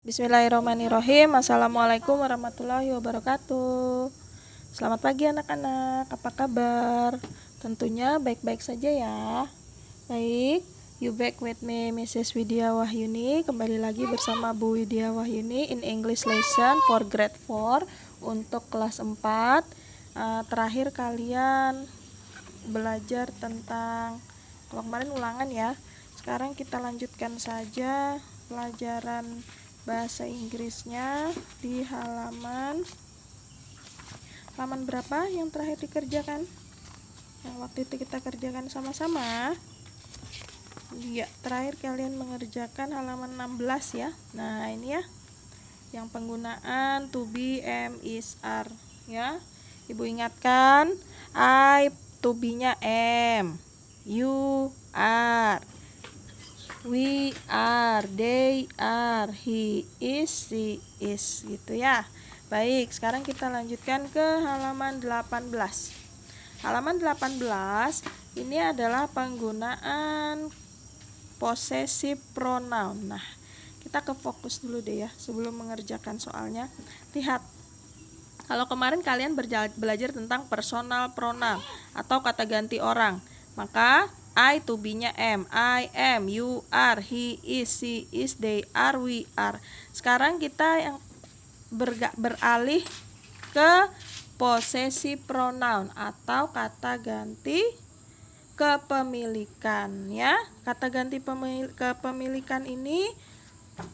Bismillahirrahmanirrahim. Assalamualaikum warahmatullahi wabarakatuh. Selamat pagi anak-anak, apa kabar? Tentunya baik-baik saja ya. Baik, you back with me Mrs. Widya Wahyuni. Kembali lagi bersama Bu Widya Wahyuni in English lesson for grade 4 untuk kelas 4. Terakhir kalian belajar tentang, kalau kemarin ulangan ya, sekarang kita lanjutkan saja pelajaran bahasa Inggrisnya di halaman berapa yang terakhir dikerjakan, yang waktu itu kita kerjakan sama-sama ya. Terakhir kalian mengerjakan halaman 16 ya. Nah ini ya, yang penggunaan to be, am, is, are ya. Ibu ingatkan, I to be nya am, you are, we are, they are, he is, she is, gitu ya. Baik, sekarang kita lanjutkan ke halaman 18. Halaman 18 ini adalah penggunaan possessive pronoun. Nah, kita ke fokus dulu deh ya sebelum mengerjakan soalnya. Lihat, kalau kemarin kalian belajar tentang personal pronoun atau kata ganti orang, maka I to be nya am, I am, you are, he is, she is, they are, we are. Sekarang kita yang beralih ke possessive pronoun atau kata ganti kepemilikan ya. Kata ganti kepemilikan ini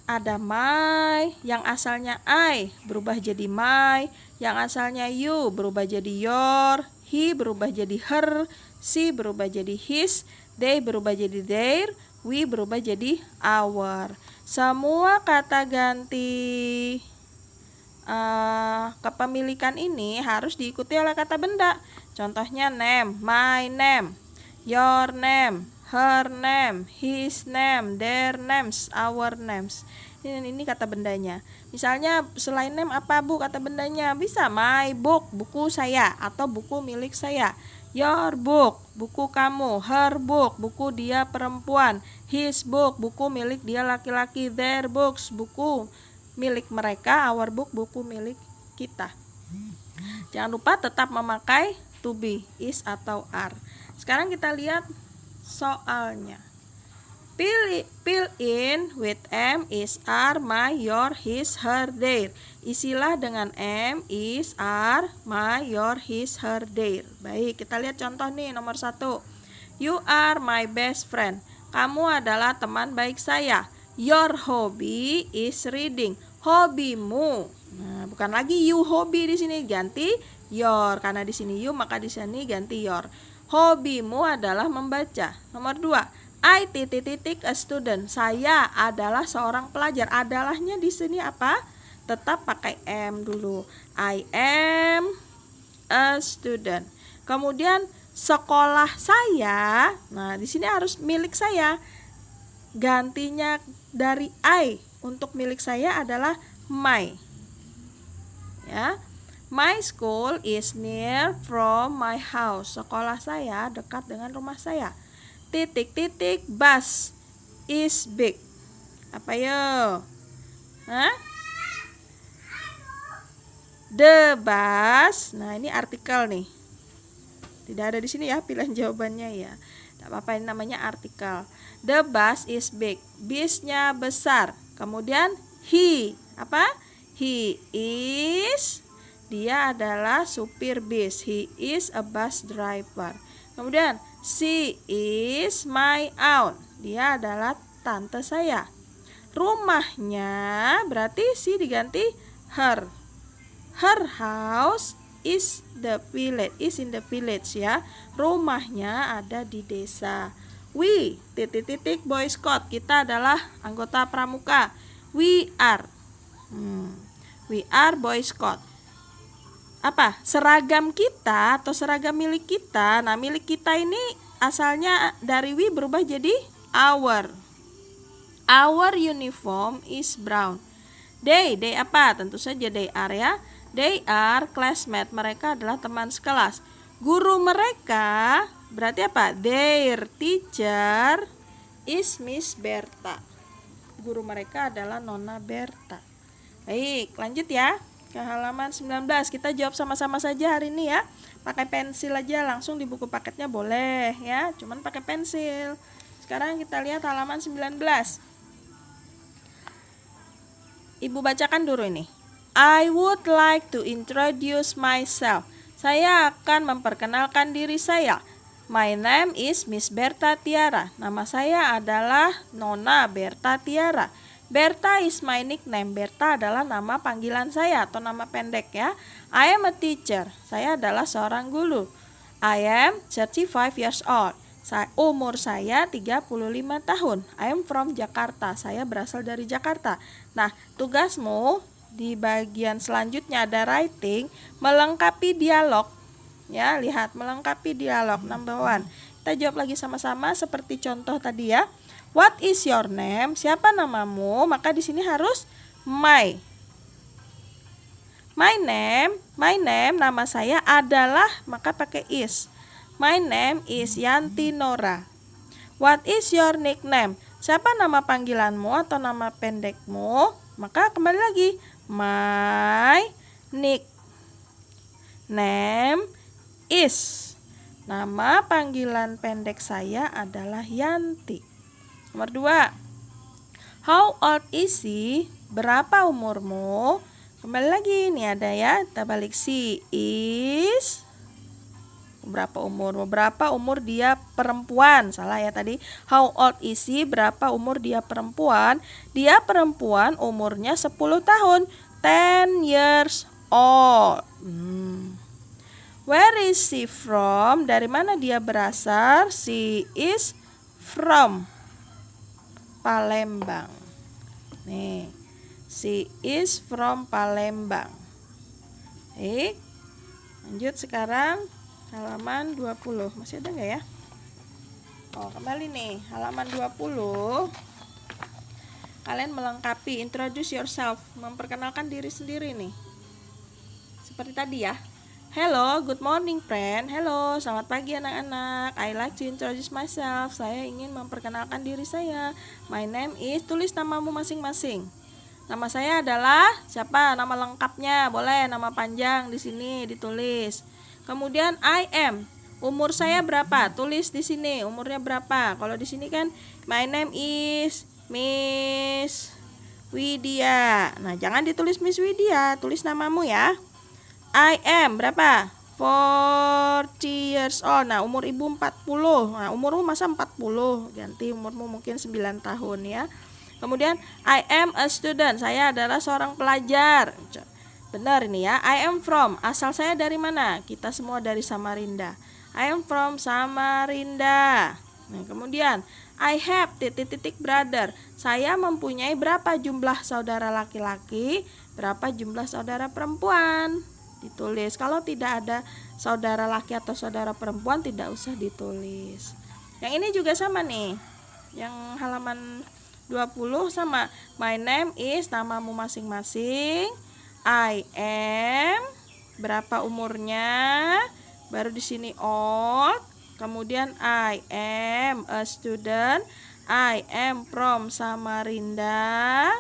ada my, yang asalnya I berubah jadi my, yang asalnya you berubah jadi your, he berubah jadi her, she berubah jadi his, they berubah jadi their, we berubah jadi our. Semua kata ganti kepemilikan ini harus diikuti oleh kata benda. Contohnya name, my name, your name, her name, his name, their names, our names. Ini kata bendanya. Misalnya selain name apa Bu kata bendanya? Bisa my book, buku saya atau buku milik saya. Your book, buku kamu. Her book, buku dia perempuan. His book, buku milik dia laki-laki. Their books, buku milik mereka. Our book, buku milik kita. Jangan lupa tetap memakai to be, is atau are. Sekarang kita lihat soalnya. Fill in with am, is, are, my, your, his, her, their. Isilah dengan am, is, are, my, your, his, her, their. Baik, kita lihat contoh nih nomor 1. You are my best friend. Kamu adalah teman baik saya. Your hobby is reading. Hobimu. Nah, bukan lagi you hobby di sini, ganti your. Karena di sini you, maka di sini ganti your. Hobimu adalah membaca. Nomor 2. I a student. Saya adalah seorang pelajar. Adalahnya di sini apa? Tetap pakai am dulu. I am a student. Kemudian sekolah saya. Nah, di sini harus milik saya. Gantinya dari I untuk milik saya adalah my. Ya. My school is near from my house. Sekolah saya dekat dengan rumah saya. Bus is big. Apa yo? Hah? The bus. Nah, ini artikel nih. Tidak ada di sini ya pilihan jawabannya ya. Tidak apa-apa, ini namanya artikel. The bus is big. Bisnya besar. Kemudian he. Apa? He is. Dia adalah supir bis. He is a bus driver. Kemudian she is my aunt. Dia adalah tante saya. Rumahnya berarti she diganti her. Her house is in the village ya. Rumahnya ada di desa. We Boy Scout. Kita adalah anggota pramuka. We are Boy Scout. Apa? Seragam kita atau seragam milik kita. Nah, milik kita ini asalnya dari we berubah jadi our. Our uniform is brown. They apa? Tentu saja they are ya. They are classmates. Mereka adalah teman sekelas. Guru mereka berarti apa? Their teacher is Miss Berta. guru mereka adalah Nona Berta. Baik, lanjut ya ke halaman 19. Kita jawab sama-sama saja hari ini ya. Pakai pensil aja, langsung di buku paketnya boleh ya, cuman pakai pensil. Sekarang kita lihat halaman 19. Ibu bacakan dulu ini. I would like to introduce myself. Saya akan memperkenalkan diri saya. My name is Miss Berta Tiara. Nama saya adalah Nona Berta Tiara. Berta is my nickname. Berta adalah nama panggilan saya atau nama pendek ya. I am a teacher. Saya adalah seorang guru. I am 35 years old. Umur saya 35 tahun. I am from Jakarta. Saya berasal dari Jakarta. Nah, tugasmu di bagian selanjutnya ada writing, melengkapi dialog. Ya, lihat melengkapi dialog number 1. Kita jawab lagi sama-sama seperti contoh tadi ya. What is your name? Siapa namamu? Maka di sini harus my. My name, nama saya adalah, maka pakai is. My name is Yanti Nora. What is your nickname? Siapa nama panggilanmu atau nama pendekmu? Maka kembali lagi. My nickname is. Nama panggilan pendek saya adalah Yanti. Nomor 2. How old is he? Berapa umurmu? Kembali lagi, ini ada ya, kita balik she is. Berapa umur? Berapa umur dia perempuan? Salah ya tadi. How old is he? Berapa umur dia perempuan? Dia perempuan umurnya 10 tahun. 10 years old. Where is she from? Dari mana dia berasal? She is from Palembang. Nih, she is from Palembang. Baik. Lanjut sekarang halaman 20. Masih ada nggak ya? Oh, kembali nih. Halaman 20. Kalian melengkapi introduce yourself, memperkenalkan diri sendiri nih. Seperti tadi ya. Hello, good morning friend. Hello, selamat pagi anak-anak. I like to introduce myself. Saya ingin memperkenalkan diri saya. My name is, tulis namamu masing-masing. Nama saya adalah siapa? Nama lengkapnya, boleh nama panjang di sini ditulis. Kemudian I am. Umur saya berapa? Tulis di sini umurnya berapa. Kalau di sini kan my name is Miss Widya. Nah, jangan ditulis Miss Widya, tulis namamu ya. I am berapa? 40 years old. Nah, umur ibu 40. Nah, umurmu masa 40? Ganti umurmu mungkin 9 tahun ya. Kemudian I am a student. Saya adalah seorang pelajar. Benar ini ya. I am from. Asal saya dari mana? Kita semua dari Samarinda. I am from Samarinda. Nah, kemudian I have titik-titik brother. Saya mempunyai berapa jumlah saudara laki-laki, berapa jumlah saudara perempuan. Ditulis. Kalau tidak ada saudara laki atau saudara perempuan tidak usah ditulis. Yang ini juga sama nih. Yang halaman 20 sama. My name is, namamu masing-masing. I am, berapa umurnya? Baru di sini old. Kemudian I am a student. I am from Samarinda.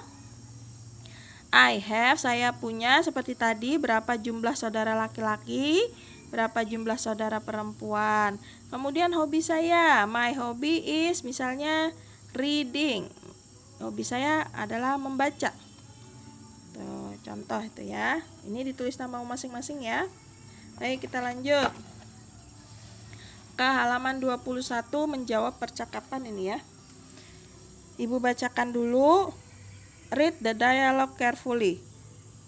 I have, saya punya seperti tadi, berapa jumlah saudara laki-laki, berapa jumlah saudara perempuan. Kemudian hobi saya, my hobby is misalnya reading. Hobi saya adalah membaca. Tuh, contoh itu ya. Ini ditulis nama masing-masing ya. Baik, kita lanjut ke halaman 21 menjawab percakapan ini ya. Ibu bacakan dulu. Read the dialogue carefully.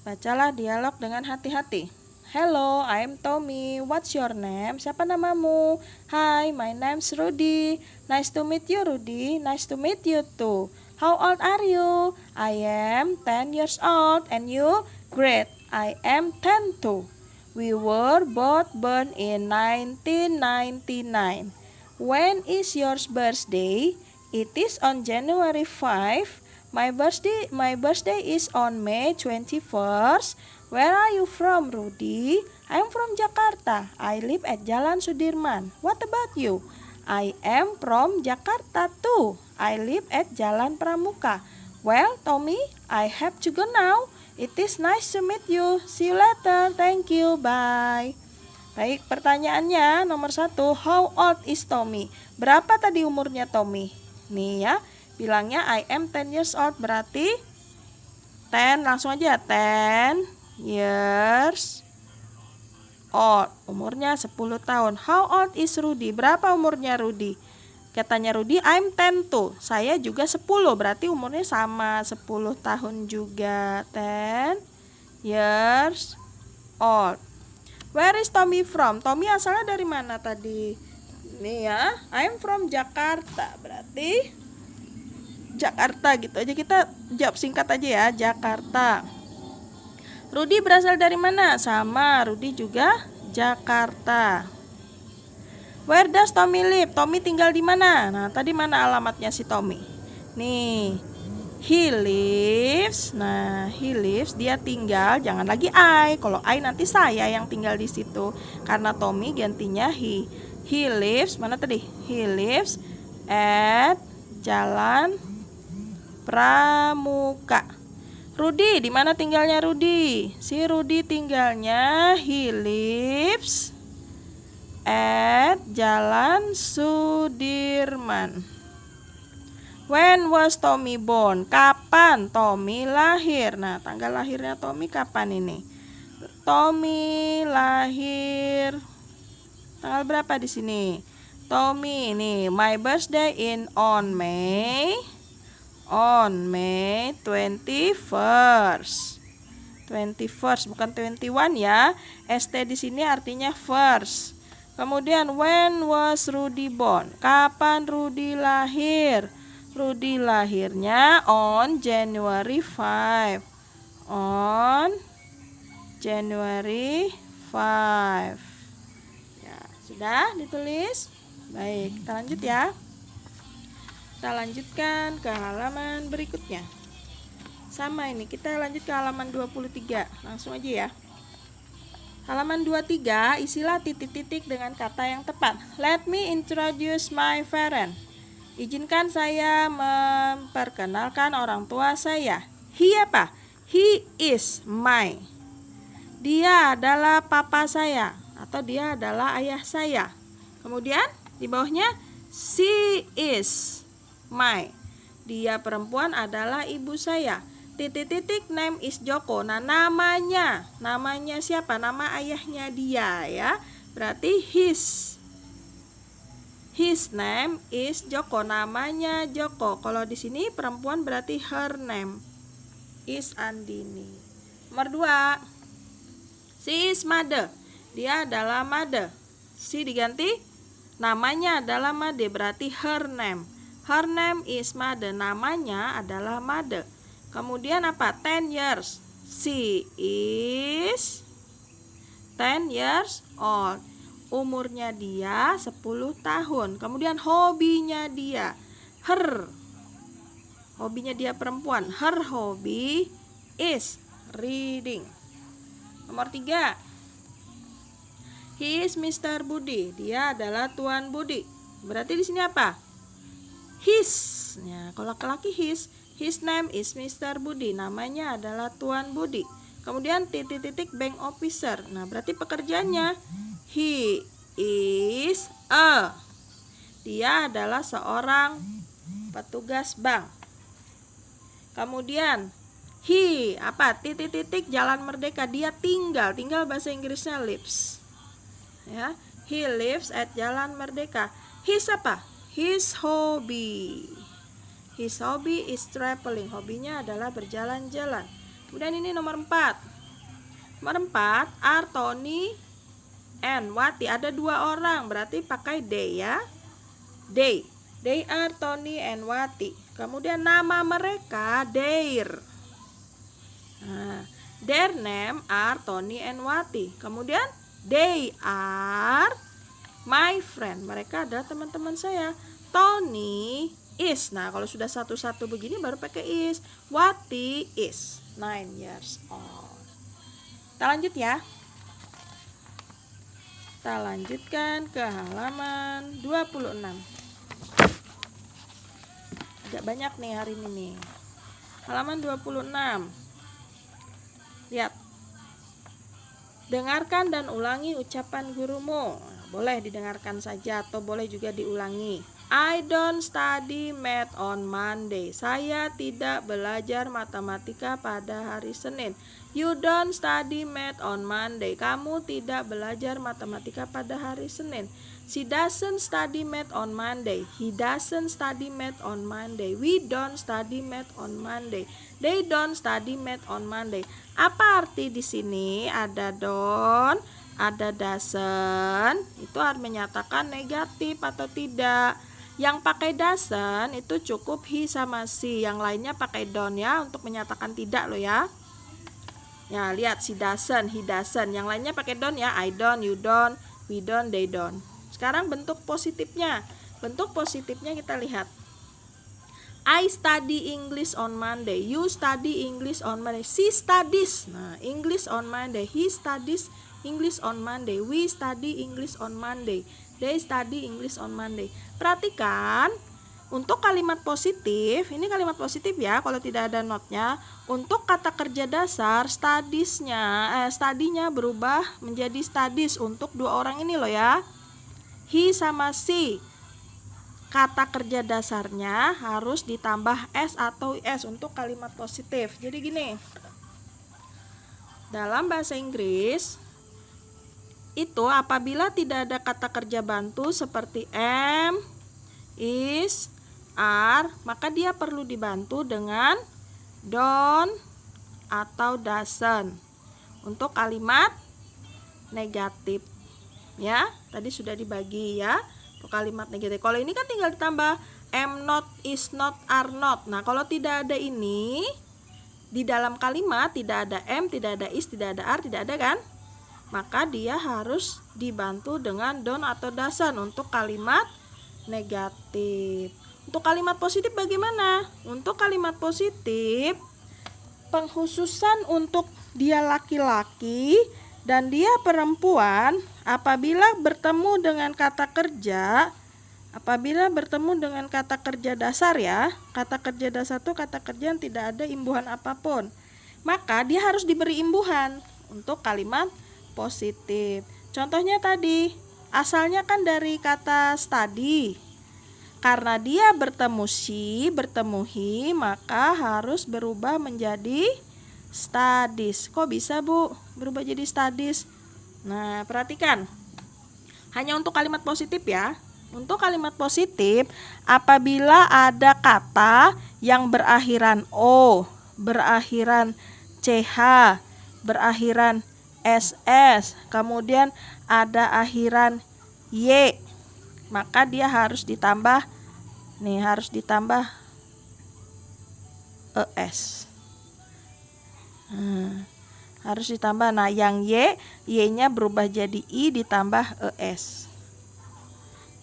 Bacalah dialog dengan hati-hati. Hello, I am Tommy. What's your name? Siapa namamu? Hi, my name's Rudy. Nice to meet you, Rudy. Nice to meet you too. How old are you? I am 10 years old. And you? Great. I am 10 too. We were both born in 1999. When is your birthday? It is on January 5. My birthday is on May 21st. Where are you from, Rudy? I am from Jakarta. I live at Jalan Sudirman. What about you? I am from Jakarta too. I live at Jalan Pramuka. Well, Tommy, I have to go now. It is nice to meet you. See you later. Thank you. Bye. Baik, pertanyaannya nomor 1. How old is Tommy? Berapa tadi umurnya Tommy? Nih ya, bilangnya I am 10 years old. Berarti 10, langsung aja 10 years old. Umurnya 10 tahun. How old is Rudy? Berapa umurnya Rudy? Katanya Rudy, I'm 10 too. Saya juga 10, berarti umurnya sama, 10 tahun juga. 10 years old. Where is Tommy from? Tommy asalnya dari mana tadi? Nih ya, I'm from Jakarta. Berarti Jakarta gitu aja, kita jawab singkat aja ya, Jakarta. Rudy berasal dari mana? Sama, Rudy juga Jakarta. Where does Tommy live? Tommy tinggal di mana? Nah, tadi mana alamatnya si Tommy? Nih, he lives. Nah, he lives, dia tinggal, jangan lagi I. Kalau I nanti saya yang tinggal di situ. Karena Tommy gantinya he. He lives, mana tadi? He lives at Jalan Pramuka. Rudy, di mana tinggalnya Rudy? Si Rudy tinggalnya he lives at Jalan Sudirman. When was Tommy born? Kapan Tommy lahir? Nah, tanggal lahirnya Tommy kapan ini? Tommy lahir tanggal berapa di sini? Tommy ini, my birthday on May 21st. 21st bukan 21 ya. ST di sini artinya first. Kemudian when was Rudy born? Kapan Rudy lahir? Rudy lahirnya on January 5. On January 5. Ya, sudah ditulis? Baik, kita lanjut ya. Kita lanjutkan ke halaman berikutnya. Sama ini, kita lanjut ke halaman 23. Langsung aja ya. Halaman 23, isilah titik-titik dengan kata yang tepat. Let me introduce my parent. Izinkan saya memperkenalkan orang tua saya. He apa? He is my. Dia adalah papa saya atau dia adalah ayah saya. Kemudian di bawahnya she is my. Dia perempuan adalah ibu saya. Titik-titik name is Joko. Nah, namanya siapa? Nama ayahnya dia ya. Berarti his name is Joko. Namanya Joko. Kalau di sini perempuan berarti her name is Andini. Nomor 2. She is mother. Dia adalah mother. She diganti namanya adalah Made, berarti her name. Her name is mother. Namanya adalah mother. Kemudian apa? 10 years. She is 10 years old. Umurnya dia 10 tahun. Kemudian hobinya dia. Hobinya dia perempuan. Her hobby is reading. Nomor 3. He is Mr. Budi. Dia adalah Tuan Budi. Berarti di sini apa? His. Ya, kalau laki-laki his. His name is Mr. Budi. Namanya adalah Tuan Budi. Kemudian titik-titik bank officer. Nah, berarti pekerjaannya he is a. Dia adalah seorang petugas bank. Kemudian he apa? Titik-titik Jalan Merdeka. Dia tinggal bahasa Inggrisnya lives. Ya, he lives at Jalan Merdeka. His apa? His hobby. His hobby is traveling. Hobinya adalah berjalan-jalan. Kemudian ini nomor 4. Nomor 4, are Tony and Wati. Ada 2 orang, berarti pakai they ya. They are Tony and Wati. Kemudian nama mereka their. Nah, their name are Tony and Wati. Kemudian they are my friend. Mereka adalah teman-teman saya. Tony is. Nah, kalau sudah satu-satu begini baru pakai is. Wati is 9 years old. Kita lanjut ya. Kita lanjutkan ke halaman 26. Agak banyak nih hari ini nih. Halaman 26. Lihat. Dengarkan dan ulangi ucapan gurumu. Boleh didengarkan saja atau boleh juga diulangi. I don't study math on Monday. Saya tidak belajar matematika pada hari Senin. You don't study math on Monday. Kamu tidak belajar matematika pada hari Senin. She doesn't study math on Monday. He doesn't study math on Monday. We don't study math on Monday. They don't study math on Monday. Apa arti di sini? Ada don't, ada doesn't. Itu harus menyatakan negatif atau tidak. Yang pakai doesn't itu cukup he sama she. Yang lainnya pakai don't ya untuk menyatakan tidak loh ya. Ya, lihat she doesn't, he doesn't. Yang lainnya pakai don't ya. I don't, you don't, we don't, they don't. Sekarang bentuk positifnya. Bentuk positifnya kita lihat. I study English on Monday. You study English on Monday. She studies English on Monday. He studies English on Monday. We study English on Monday. They study English on Monday. Perhatikan, untuk kalimat positif, ini kalimat positif ya, kalau tidak ada notnya. Untuk kata kerja dasar, study-nya berubah menjadi studies untuk dua orang ini loh ya. He sama she. Kata kerja dasarnya harus ditambah s atau is untuk kalimat positif. Jadi gini, dalam bahasa Inggris itu apabila tidak ada kata kerja bantu seperti am, is, are, maka dia perlu dibantu dengan don't atau doesn't untuk kalimat negatif. Ya, tadi sudah dibagi ya untuk kalimat negatif. Kalau ini kan tinggal ditambah am not, is not, are not. Nah, kalau tidak ada ini di dalam kalimat, tidak ada am, tidak ada is, tidak ada are, tidak ada kan? Maka dia harus dibantu dengan don't atau doesn't untuk kalimat negatif. Untuk kalimat positif bagaimana? Untuk kalimat positif, pengkhususan untuk dia laki-laki dan dia perempuan apabila bertemu dengan kata kerja, dasar ya, kata kerja dasar itu kata kerja yang tidak ada imbuhan apapun, maka dia harus diberi imbuhan untuk kalimat positif. Contohnya tadi, asalnya kan dari kata study. Karena dia bertemu she, bertemu he, maka harus berubah menjadi studies. Kok bisa Bu berubah jadi studies? Nah, perhatikan. Hanya untuk kalimat positif ya. Untuk kalimat positif, apabila ada kata yang berakhiran o, berakhiran ch, berakhiran ss, kemudian ada akhiran y, maka dia harus ditambah es. Harus ditambah. Nah, yang y-nya berubah jadi i ditambah es.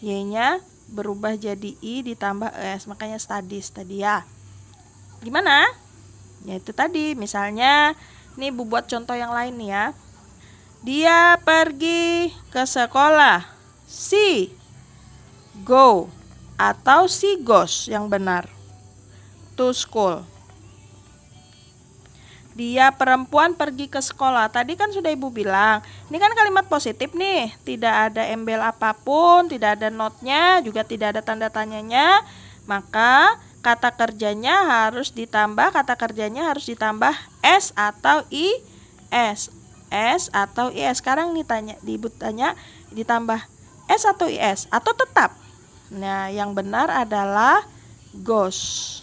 Y-nya berubah jadi i ditambah es, makanya studies tadi ya. Gimana? Ya itu tadi, misalnya nih Bu buat contoh yang lain nih ya. Dia pergi ke sekolah. She go atau she goes yang benar to school. Dia perempuan pergi ke sekolah. Tadi kan sudah Ibu bilang, ini kan kalimat positif nih, tidak ada embel apapun, tidak ada notnya, juga tidak ada tanda tanyanya. Maka kata kerjanya harus ditambah s atau is. S atau is. Sekarang Ibu tanya ditambah s atau is atau tetap. Nah, yang benar adalah goes.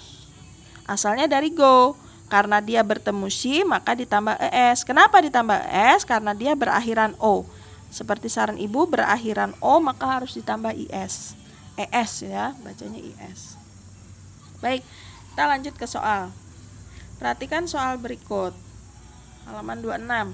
Asalnya dari go. Karena dia bertemu she, maka ditambah es. Kenapa ditambah es? Karena dia berakhiran o. Seperti saran Ibu berakhiran o, maka harus ditambah is. Es ya, bacanya is. Baik, kita lanjut ke soal. Perhatikan soal berikut. Halaman 26.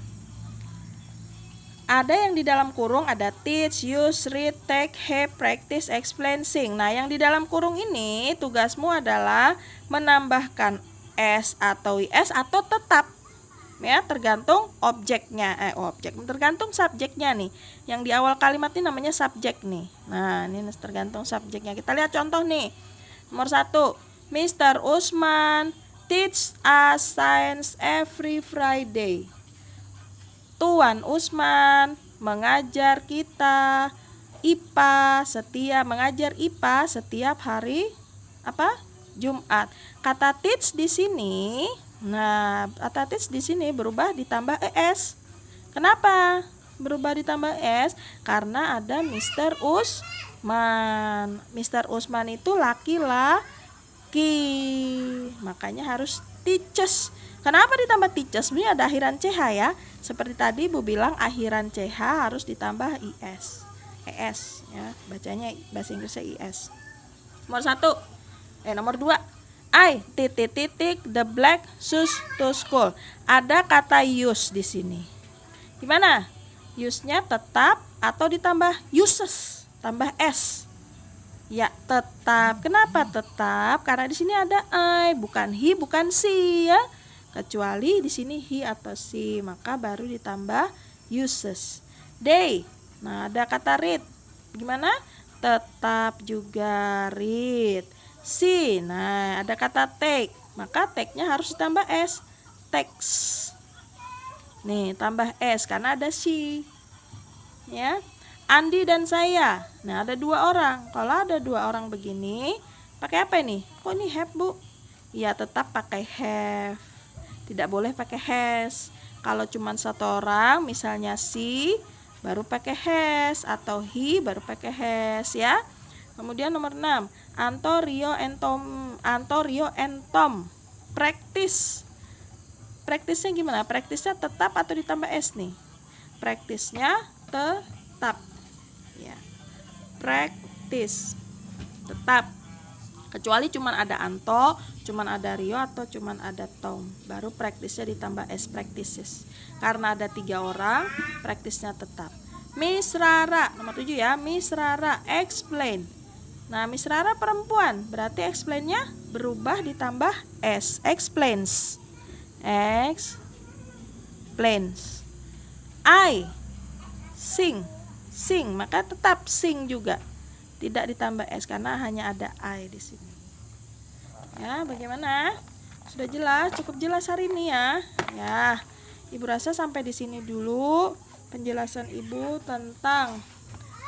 Ada yang di dalam kurung ada teach, use, read, take, have, practice, explain, sing. Nah, yang di dalam kurung ini tugasmu adalah menambahkan s atau is atau tetap ya, tergantung objeknya, tergantung subjeknya nih. Yang di awal kalimat ini namanya subjek nih. Nah, ini tergantung subjeknya. Kita lihat contoh nih. Nomor 1, Mr. Usman teach us science every Friday. Tuan Usman mengajar kita mengajar IPA setiap hari apa? Jumat. Kata teach di sini, kata teach di sini berubah ditambah es. Kenapa berubah ditambah es? Karena ada Mr. Usman. Mr. Usman itu laki-laki. Makanya harus teaches. Kenapa ditambah teaches? Sebenarnya ada akhiran CH ya. Seperti tadi Ibu bilang akhiran CH harus ditambah IS. ES ya, bacanya bahasa Inggrisnya IS. Nomor 2. I the black shoes to school. Ada kata use di sini. Gimana? Use-nya tetap atau ditambah uses, tambah s. Ya, tetap. Kenapa tetap? Karena di sini ada I, bukan he, bukan she ya. Kecuali di sini he atau she, maka baru ditambah uses. They. Nah, ada kata read. Gimana? Tetap juga read. See. Nah, ada kata take. Maka take-nya harus ditambah s. Takes. Nih, tambah s karena ada she. Ya. Andi dan saya. Nah, ada 2 orang. Kalau ada 2 orang begini, pakai apa ini? Kok ini have, Bu? Ya, tetap pakai have. Tidak boleh pakai has. Kalau cuma 1 orang, misalnya she, baru pakai has, atau he baru pakai has ya. Kemudian nomor 6, Anto, Rio and Tom practice. Praktisnya gimana? Praktisnya tetap atau ditambah s nih? Praktisnya tetap ya. Practice tetap. Kecuali cuman ada Anto, cuman ada Rio, atau cuman ada Tom, baru praktisnya ditambah s, practices. Karena ada 3 orang, praktisnya tetap. Miss Rara, nomor 7 ya. Miss Rara explain. Nah, Miss Rara perempuan, berarti explain-nya berubah ditambah s, explains. Explains. I sing, maka tetap sing juga. Tidak ditambah s karena hanya ada I di sini. Ya, bagaimana? Sudah jelas, cukup jelas hari ini ya. Ya, Ibu rasa sampai di sini dulu penjelasan Ibu tentang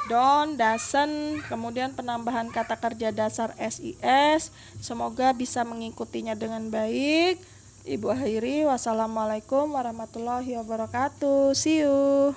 don't, doesn't, kemudian penambahan kata kerja dasar SIS. Semoga bisa mengikutinya dengan baik. Ibu akhiri, wassalamualaikum warahmatullahi wabarakatuh. See you.